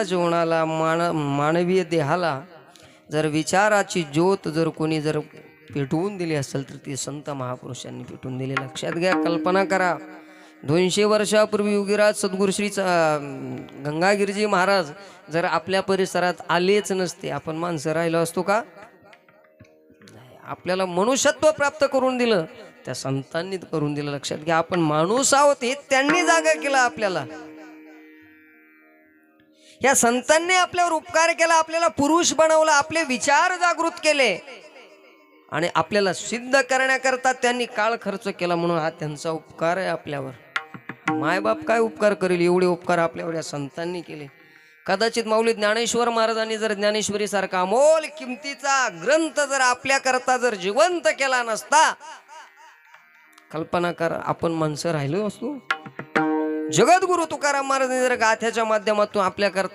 जीवनाला मानवीय देहाला जर विचाराची ज्योत जर कोणी जर पेटवून दिली असेल तर ती संत महापुरुषांनी पेटवून दिली. लक्षात घ्या, कल्पना करा, 200 वर्षापूर्वी योगीराज सद्गुरू श्री गंगागिरीजी महाराज जर आपल्या परिसरात आलेच नसते, आपण माणसं राहिलो असतो का? आपल्याला मनुष्यत्व प्राप्त करून दिलं त्या संतांनी करून दिलं. लक्षात घ्या, आपण माणूस आहोत हे त्यांनी जागा केला आपल्याला. या संतांनी आपल्यावर उपकार केला, आपल्याला पुरुष बनवलं, आपले विचार जागृत केले आणि आपल्याला सिद्ध करण्याकरता त्यांनी काळ खर्च केला. म्हणून हा त्यांचा उपकार आहे आपल्यावर. मायबाप काय उपकार करेल, एवढे उपकार आपल्यावर या संतांनी केले. कदाचित माऊली ज्ञानेश्वर महाराजांनी जर ज्ञानेश्वरी सारखा अमोल किमतीचा ग्रंथ जर आपल्या करता जर जिवंत केला नसता, कल्पना करा आपण माणसं राहिलो असतो. जगद्गुरु तुकाराम महाराजांनी जर गाथ्याच्या माध्यमातून आपल्या करता